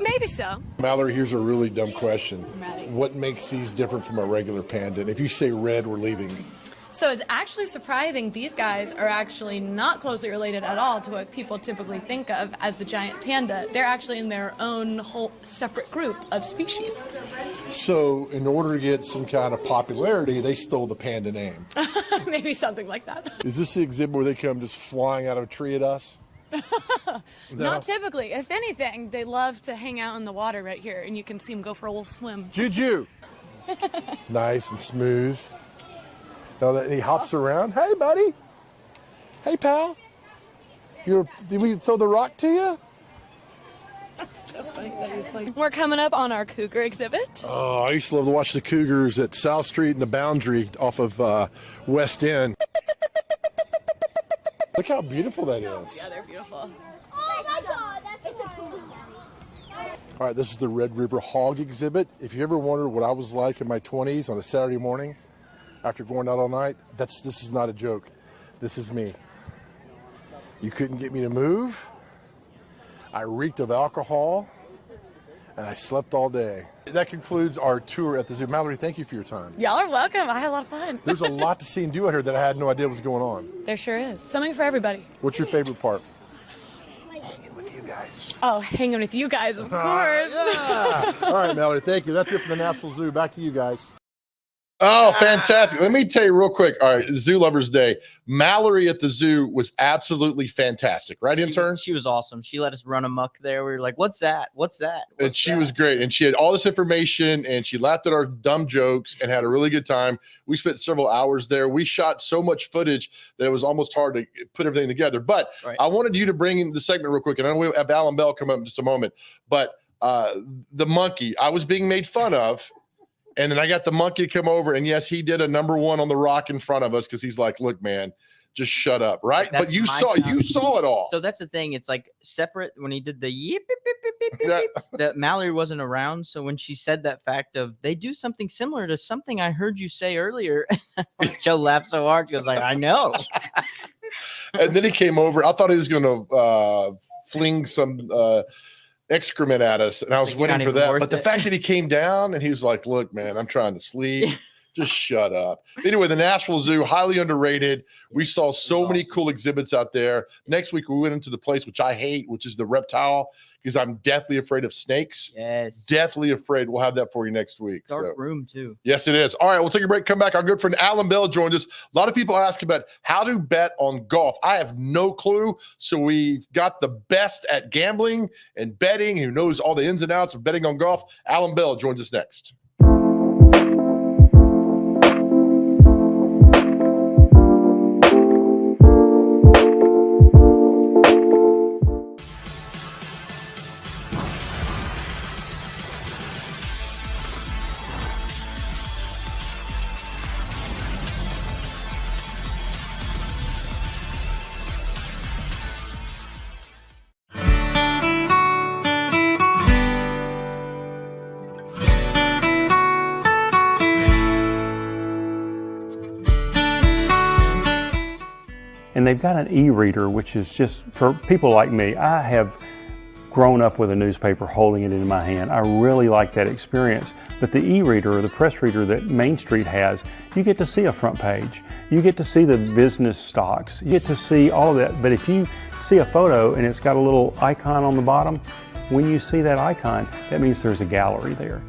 maybe so. Mallory, here's a really dumb question. I'm ready. What makes these different from a regular panda? And if you say red, we're leaving. So it's actually surprising these guys are actually not closely related at all to what people typically think of as the giant panda. They're actually in their own whole separate group of species. So in order to get some kind of popularity, they stole the panda name. Maybe something like that. Is this the exhibit where they come just flying out of a tree at us? Not typically. If anything, they love to hang out in the water right here, and you can see them go for a little swim. Juju. Nice and smooth. Now that he hops around. Hey, buddy. Hey, pal. Did we throw the rock to you? We're coming up on our cougar exhibit. Oh, I used to love to watch the cougars at South Street and the Boundary off of West End. Look how beautiful that is. Yeah, they're beautiful. Oh my God, that's a cougar. All right, this is the Red River Hog exhibit. If you ever wondered what I was like in my 20s on a Saturday morning after going out all night, this is not a joke. This is me. You couldn't get me to move. I reeked of alcohol, and I slept all day. That concludes our tour at the zoo. Mallory, thank you for your time. Y'all are welcome. I had a lot of fun. There's a lot to see and do out here that I had no idea was going on. There sure is. Something for everybody. What's your favorite part? Hanging with you guys. Oh, hanging with you guys, of course. Yeah. All right, Mallory, thank you. That's it for the National Zoo. Back to you guys. Oh, fantastic. Let me tell you real quick. All right, Zoo Lovers Day. Mallory at the zoo was absolutely fantastic. Right, intern? She was awesome. She let us run amok there. We were like, what's that? What's that? And she was great. And she had all this information, and she laughed at our dumb jokes and had a really good time. We spent several hours there. We shot so much footage that it was almost hard to put everything together. But I wanted you to bring in the segment real quick. And I know we have Alan Bell come up in just a moment. But the monkey, I was being made fun of. And then I got the monkey to come over, and yes, he did a number one on the rock in front of us because he's like, "Look, man, just shut up," right? But you saw it all. So that's the thing. It's like separate when he did the yip, beep, beep, beep, beep, beep, beep, that Mallory wasn't around. So when she said that fact of they do something similar to something I heard you say earlier, Joe laughed so hard. She was like, "I know." And then he came over. I thought he was going to fling some excrement at us, and I was waiting for that. But the fact that he came down and he was like, "Look, man, I'm trying to sleep. Just shut up." Anyway, the Nashville Zoo, highly underrated. We saw so many cool exhibits out there. Next week, we went into the place which I hate, which is the reptile, because I'm deathly afraid of snakes. Yes. Deathly afraid. We'll have that for you next week. Dark room, too. Yes, it is. All right, we'll take a break. Come back. Our good friend Alan Bell joined us. A lot of people ask about how to bet on golf. I have no clue. So we've got the best at gambling and betting, who knows all the ins and outs of betting on golf. Alan Bell joins us next. And they've got an e-reader, which is just, for people like me, I have grown up with a newspaper holding it in my hand. I really like that experience. But the e-reader or the press reader that Main Street has, you get to see a front page. You get to see the business stocks. You get to see all of that. But if you see a photo and it's got a little icon on the bottom, when you see that icon, that means there's a gallery there.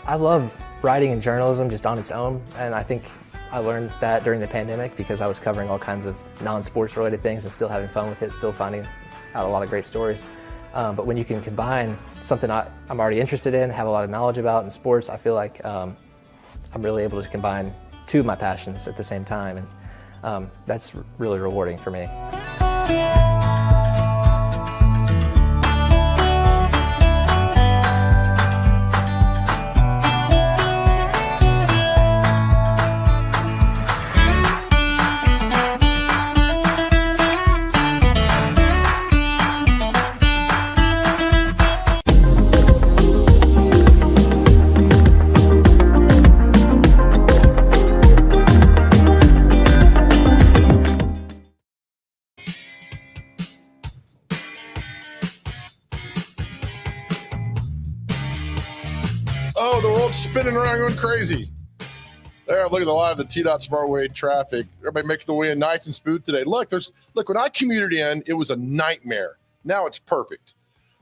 I love writing and journalism just on its own, and I think I learned that during the pandemic because I was covering all kinds of non-sports related things and still having fun with it, still finding out a lot of great stories. But when you can combine something I'm already interested in, have a lot of knowledge about in sports, I feel like I'm really able to combine two of my passions at the same time, and that's really rewarding for me. Oh, the world's spinning around going crazy. There, look at the live, the T-Dot Smartway traffic. Everybody making the way in nice and smooth today. Look, when I commuted in, it was a nightmare. Now it's perfect.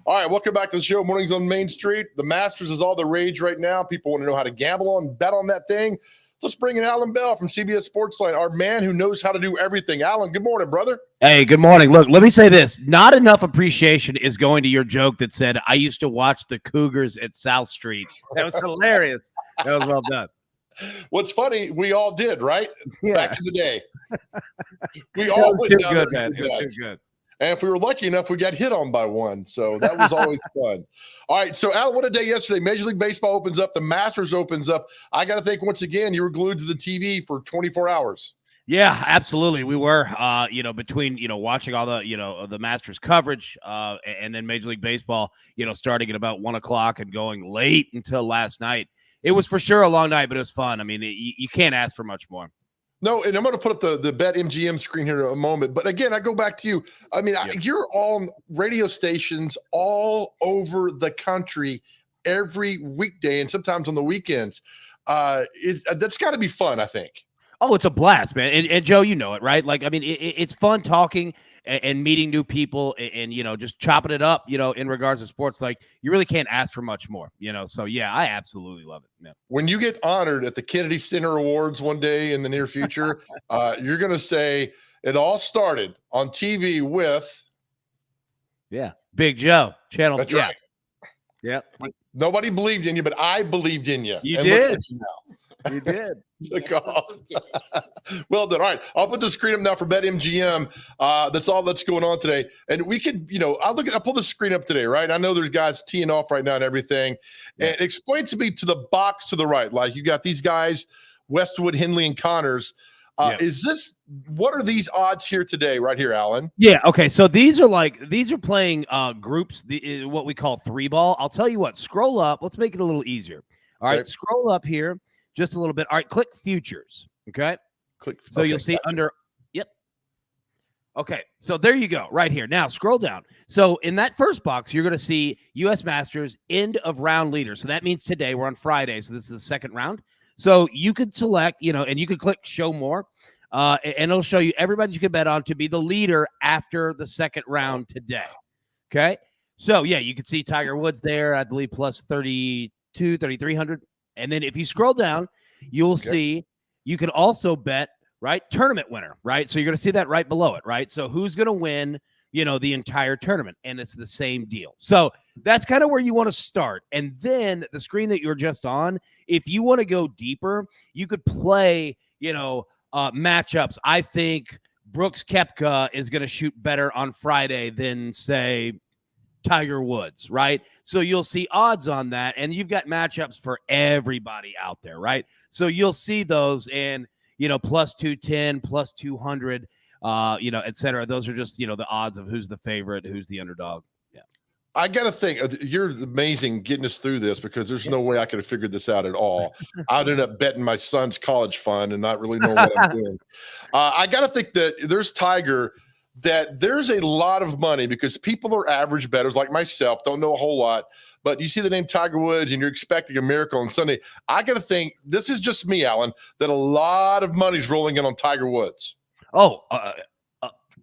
All right, welcome back to the show. Mornings on Main Street. The Masters is all the rage right now. People want to know how to gamble on, bet on that thing. So let's bring in Alan Bell from CBS Sportsline, our man who knows how to do everything. Alan, good morning, brother. Hey, good morning. Look, let me say this. Not enough appreciation is going to your joke that said, I used to watch the Cougars at South Street. That was hilarious. That was well done. What's funny, we all did, right? Yeah. Back in the day. We It all was went too down good, there man. and It did was that. too good. And if we were lucky enough, we got hit on by one. So that was always fun. All right. So, Alan, what a day yesterday. Major League Baseball opens up. The Masters opens up. I got to think, once again, you were glued to the TV for 24 hours. Yeah, absolutely. We were, between, watching all the, the Masters coverage and then Major League Baseball, starting at about 1:00 and going late until last night. It was for sure a long night, but it was fun. I mean, you can't ask for much more. No, and I'm going to put up the BetMGM screen here in a moment. But again, I go back to you. I mean, you're on radio stations all over the country every weekday and sometimes on the weekends. That's got to be fun, I think. Oh, it's a blast, man. And Joe, you know it, right? Like, I mean, it's fun talking and meeting new people and, just chopping it up, in regards to sports. Like, you really can't ask for much more, So, yeah, I absolutely love it. Yeah. When you get honored at the Kennedy Center Awards one day in the near future, you're going to say it all started on TV with. Yeah. Big Joe. Channel. That's yeah. right. Yeah. Nobody believed in you, but I believed in you. You and did. Look at you now. You did. Look off. Well done. All right. I'll put the screen up now for BetMGM. That's all that's going on today. And we could, I'll pull the screen up today, right? I know there's guys teeing off right now and everything. Yeah. And explain to me to the box to the right, like you got these guys, Westwood, Henley, and Connors. What are these odds here today, right here, Alan? Yeah. Okay. So these are playing groups, what we call 3-ball. I'll tell you what, scroll up. Let's make it a little easier. All right. Okay. Scroll up here. Just a little bit. All right, click futures. Okay. So you'll see under. Yep. Okay. So there you go. Right here. Now scroll down. So in that first box, you're going to see U.S. Masters end of round leader. So that means today we're on Friday. So this is the second round. So you could select, and you could click show more, and it'll show you everybody you can bet on to be the leader after the second round today. Okay. So yeah, you can see Tiger Woods there, I believe plus 3,300. And then if you scroll down, you'll see you can also bet, right, tournament winner, right? So you're going to see that right below it, right? So who's going to win, the entire tournament, and it's the same deal. So that's kind of where you want to start. And then the screen that you're just on, if you want to go deeper, you could play, matchups. I think Brooks Koepka is going to shoot better on Friday than, say, Tiger Woods, right? So you'll see odds on that, and you've got matchups for everybody out there, right? So you'll see those, and plus 210, plus 200, et cetera. Those are just the odds of who's the favorite, who's the underdog. Yeah, I gotta think you're amazing getting us through this because there's no way I could have figured this out at all. I'd end up betting my son's college fund and not really know what I'm doing. I gotta think that there's Tiger. That there's a lot of money because people are average bettors like myself, don't know a whole lot, but you see the name Tiger Woods and you're expecting a miracle on Sunday. I got to think, this is just me, Alan, that a lot of money's rolling in on Tiger Woods. Oh,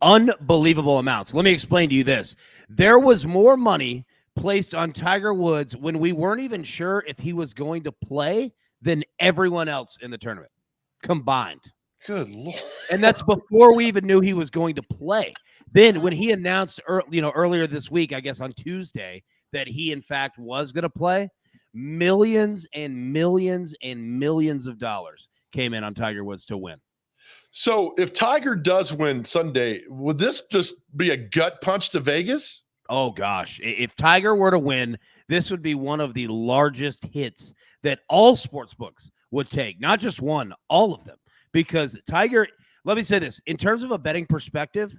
unbelievable amounts. Let me explain to you this. There was more money placed on Tiger Woods when we weren't even sure if he was going to play than everyone else in the tournament combined. Good Lord. And that's before we even knew he was going to play. Then when he announced earlier this week, I guess on Tuesday, that he in fact was going to play, millions and millions and millions of dollars came in on Tiger Woods to win. So if Tiger does win Sunday, would this just be a gut punch to Vegas? Oh gosh, if Tiger were to win, this would be one of the largest hits that all sports books would take, not just one, all of them. Because Tiger, let me say this, in terms of a betting perspective,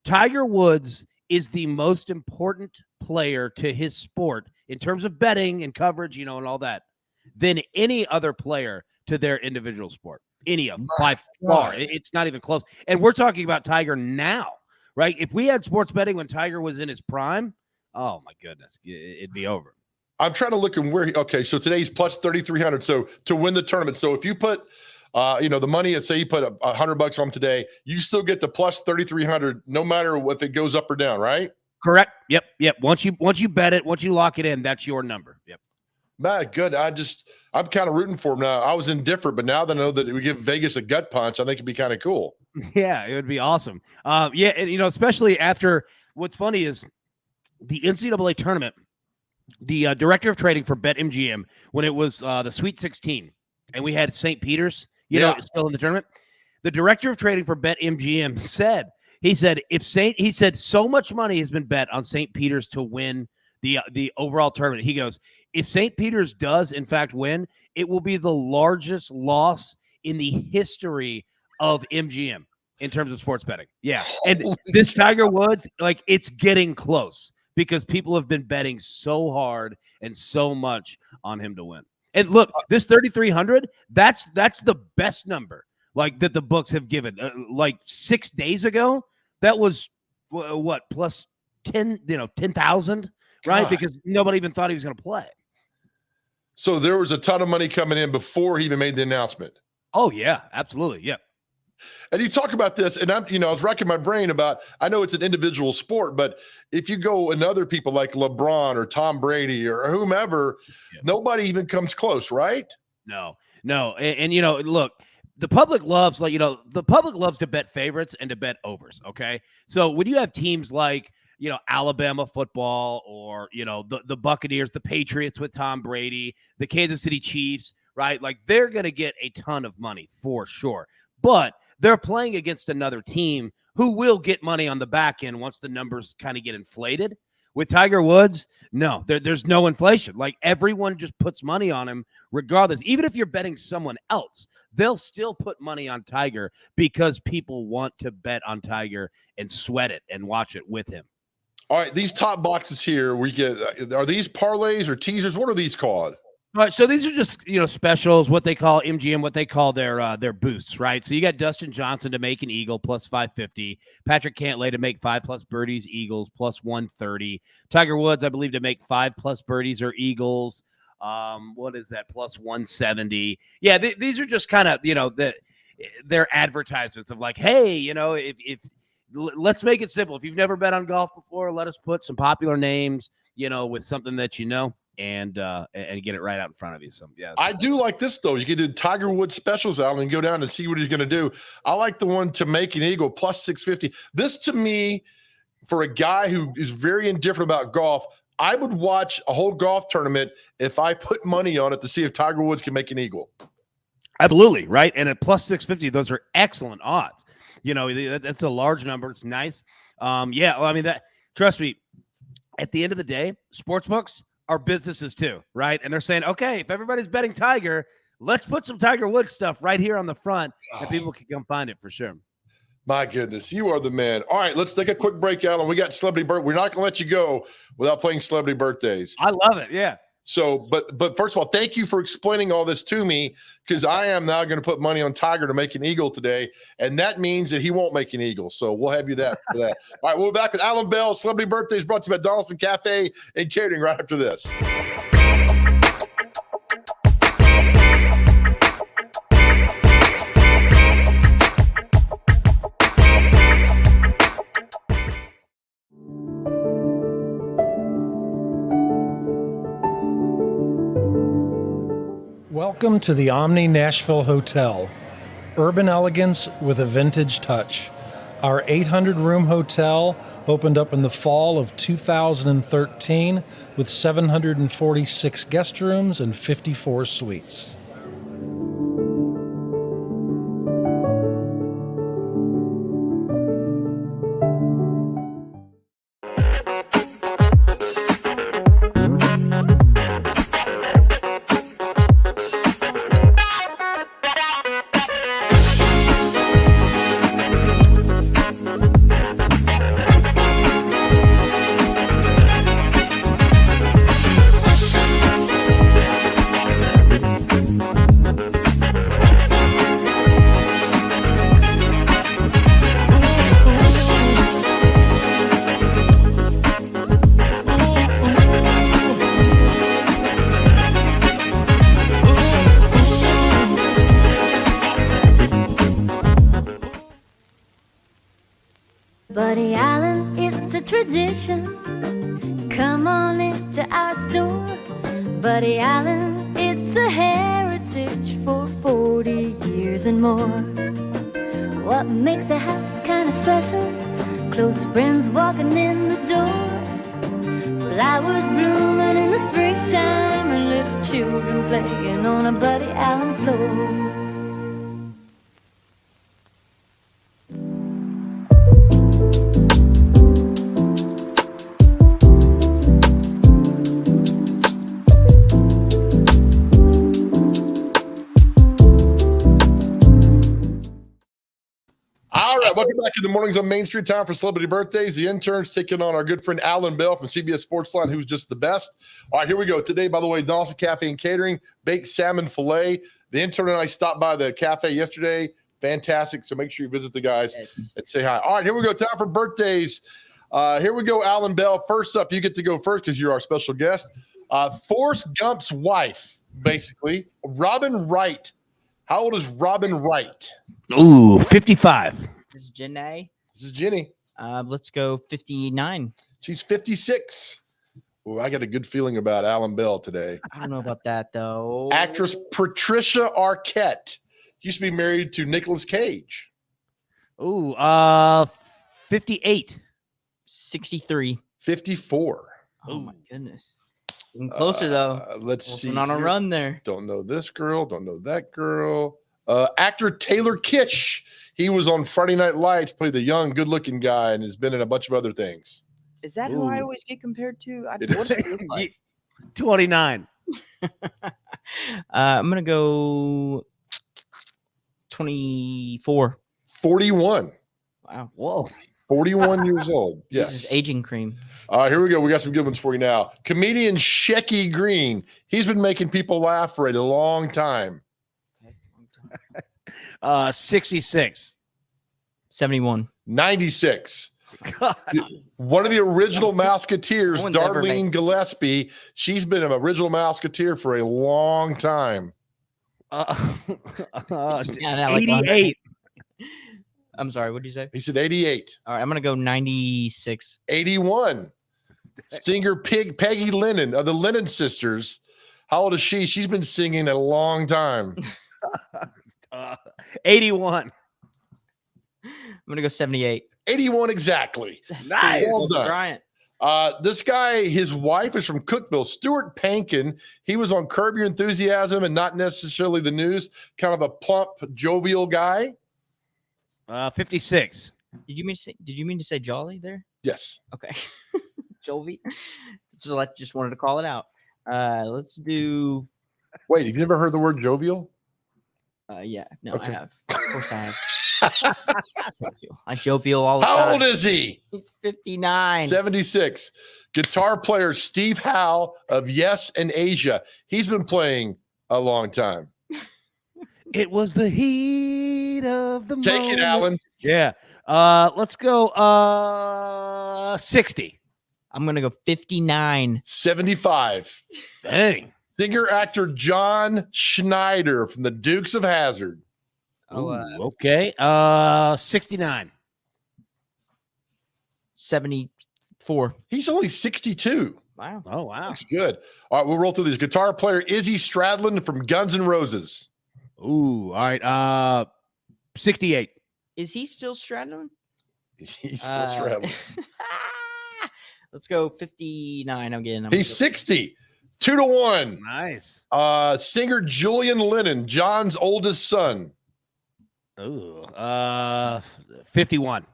Tiger Woods is the most important player to his sport in terms of betting and coverage, and all that, than any other player to their individual sport. Any of them, by far. It's not even close. And we're talking about Tiger now, right? If we had sports betting when Tiger was in his prime, oh my goodness, it'd be over. I'm trying to look at where so today's plus 3,300. So to win the tournament. So if you put the money, let's say you put $100 on today, you still get the plus 3,300, no matter if it goes up or down, right? Correct. Yep. Once you bet it, once you lock it in, that's your number. Yep. Man, good. I'm kind of rooting for him now. I was indifferent, but now that I know that we give Vegas a gut punch, I think it'd be kind of cool. Yeah, it would be awesome. And especially after, what's funny is the NCAA tournament, the director of trading for BetMGM, when it was the Sweet 16, and we had St. Peter's, still in the tournament. The director of trading for BetMGM said so much money has been bet on St. Peter's to win the overall tournament. He goes, if St. Peter's does in fact win, it will be the largest loss in the history of MGM in terms of sports betting. Yeah. And this Tiger Woods, like, it's getting close because people have been betting so hard and so much on him to win. And look, this 3,300, that's the best number like that the books have given. Like 6 days ago, that was what, plus 10,000, right? God. Because nobody even thought he was going to play. So there was a ton of money coming in before he even made the announcement. Oh yeah, absolutely. Yeah. And you talk about this, and I was racking my brain about, I know it's an individual sport, but if you go and other people like LeBron or Tom Brady or whomever, nobody even comes close, right? No. And look, the public loves, the public loves to bet favorites and to bet overs. Okay. So when you have teams like, Alabama football or, the Buccaneers, the Patriots with Tom Brady, the Kansas City Chiefs, right? Like, they're going to get a ton of money for sure, but they're playing against another team who will get money on the back end once the numbers kind of get inflated. With Tiger Woods, no, there's no inflation. Like, everyone just puts money on him regardless. Even if you're betting someone else, they'll still put money on Tiger because people want to bet on Tiger and sweat it and watch it with him. All right, these top boxes here, we get, are these parlays or teasers? What are these called? All right, so these are just, specials, what they call MGM, what they call their boosts, right? So you got Dustin Johnson to make an eagle plus 550, Patrick Cantlay to make 5+ birdies, eagles plus 130, Tiger Woods, I believe, to make 5+ birdies or eagles. What is that? Plus 170. Yeah, these are just kind of, their advertisements of like, hey, if let's make it simple. If you've never bet on golf before, let us put some popular names, with something that and get it right out in front of you. So yeah, I do like this though. You can do Tiger Woods specials out and go down and see what he's going to do. I like the one to make an eagle plus 650. This to me, for a guy who is very indifferent about golf, I would watch a whole golf tournament if I put money on it to see if Tiger Woods can make an eagle. Absolutely, right. And at plus 650, those are excellent odds. That's a large number. It's nice. Trust me, at the end of the day, sportsbooks are businesses too, right? And they're saying, okay, if everybody's betting Tiger, let's put some Tiger Woods stuff right here on the front, and people can come find it for sure. My goodness, you are the man. All right, let's take a quick break, Alan. We got celebrity birthday. We're not going to let you go without playing celebrity birthdays. I love it. Yeah. So, but first of all, thank you for explaining all this to me, because I am now going to put money on Tiger to make an eagle today, and that means that he won't make an eagle. So we'll have you for that. All right, we'll be back with Alan Bell. Celebrity Birthdays brought to you by Donaldson Cafe and Catering right after this. Welcome to the Omni Nashville Hotel. Urban elegance with a vintage touch. Our 800-room hotel opened up in the fall of 2013 with 746 guest rooms and 54 suites. Buddy Allen, it's a tradition. Come on into our store. Buddy Allen, it's a heritage for 40 years and more. What makes a house kind of special? Close friends walking in the door. Flowers blooming in the springtime and little children playing on a Buddy Allen floor. We're back in the mornings on Main Street. Time for celebrity birthdays. The interns taking on our good friend Alan Bell from CBS Sportsline, who's just the best. All right, here we go. Today, by the way, Donaldson Cafe and Catering, baked salmon fillet. The intern and I stopped by the cafe yesterday. Fantastic. So make sure you visit the guys and say hi. All right, here we go. Time for birthdays. Here we go, Alan Bell. First up, you get to go first because you're our special guest. Forrest Gump's wife, basically, Robin Wright. How old is Robin Wright? Ooh, 55. This is Jenny. This is Jenny. Let's go 59. She's 56. Ooh, I got a good feeling about Alan Bell today. I don't know about that, though. Actress Patricia Arquette used to be married to Nicolas Cage. Ooh, 58. 63. 54. Oh, my goodness. Getting closer, though. Let's see. On a run there. Don't know this girl. Don't know that girl. Actor Taylor Kitsch. He was on Friday Night Lights, played the young, good-looking guy, and has been in a bunch of other things. Is that who I always get compared to? What does it look like? 29. I'm going to go 24. 41. Wow. Whoa. 41 years old. This Yes. is aging cream. All right, here we go. We got some good ones for you now. Comedian Shecky Green. He's been making people laugh for a long time. 66. 71. 96. God. One of the original Mouseketeers, No one's ever Darlene Gillespie. She's been an original Mouseketeer for a long time. 88. I'm sorry. What did you say? He said 88. All right. I'm going to go 96. 81. Singer Peggy Lennon of the Lennon Sisters. How old is she? She's been singing a long time. 81. I'm going to go 78. 81 exactly. Nice. Well done. Bryant. This guy, his wife is from Cookville. Stuart Pankin. He was on Curb Your Enthusiasm and not necessarily the news. Kind of a plump, jovial guy. 56. Did you mean to say jolly there? Yes. Okay. Jovi. So I just wanted to call it out. Let's do. Wait, have you never heard the word jovial? Yeah. No, Okay. I have. Of course I have. I jovial all the time. How old is he? He's 59. 76. Guitar player Steve Howe of Yes and Asia. He's been playing a long time. It was the heat of the Take moment. it, Alan. Yeah. Let's go 60. I'm going to go 59. 75. Dang. Singer actor John Schneider from the Dukes of Hazzard. Oh, Okay. 69. 74. He's only 62. Wow. Oh, wow. Looks good. All right, we'll roll through these. Guitar player Izzy Stradlin from Guns N' Roses. Ooh. All right. 68. Is he still straddling? He's still straddling. Let's go 59 again. He's 60. 2-1. Nice. Singer Julian Lennon, John's oldest son. Ooh. 51.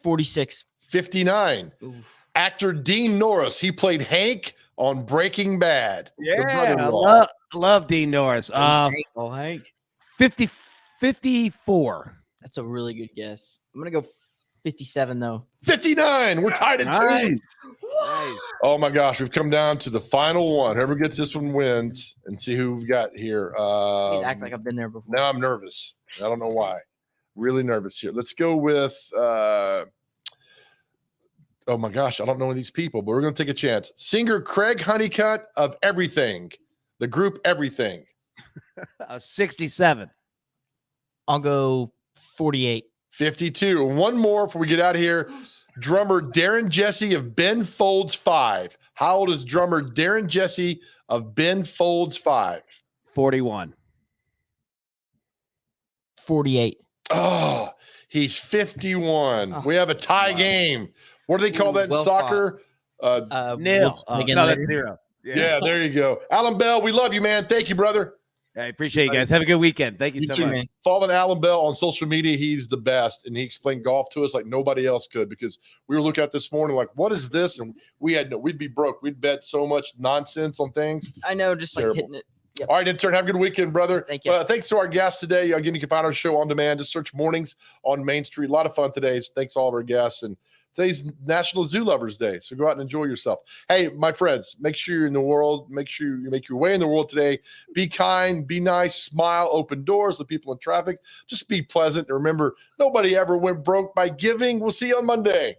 46. 59. Ooh. Actor Dean Norris. He played Hank on Breaking Bad. the Yeah. brother-in-law. Love Dean Norris. Hank. 54. That's a really good guess. I'm going to go 57, though. 59. We're tied at Nice. 2. Nice. Oh my gosh, we've come down to the final one. Whoever gets this one wins, and see who we've got here. You act like I've been there before. Now I'm nervous. I don't know why. Really nervous here. Let's go with oh my gosh, I don't know any of these people, but we're gonna take a chance. Singer Craig Honeycutt of Everything, the group Everything. 67. I'll go 48. 52. One more before we get out of here. Drummer Darren Jesse of Ben Folds 5. How old is drummer Darren Jesse of Ben Folds 5? 41. 48. Oh, he's 51. We have a tie game. What do they call that in well soccer? Nil. again No, later. that's 0. Yeah, there you go. Alan Bell, we love you, man. Thank you, brother. I appreciate you guys. Have a good weekend. Thank you so too, much. man. Following Alan Bell on social media, he's the best. And he explained golf to us like nobody else could, because we were looking at this morning like, what is this? And we'd be broke. We'd bet so much nonsense on things. I know, just like Terrible. hitting it Yep. All right, intern, have a good weekend, brother. Thank you. Thanks to our guests today. Again, you can find our show on demand. Just search Mornings on Main Street. A lot of fun today. So thanks to all of our guests. And today's National Zoo Lovers Day, so go out and enjoy yourself. Hey, my friends, make sure you're in the world. Make sure you make your way in the world today. Be kind, be nice, smile, open doors to people in traffic. Just be pleasant. And remember, nobody ever went broke by giving. We'll see you on Monday.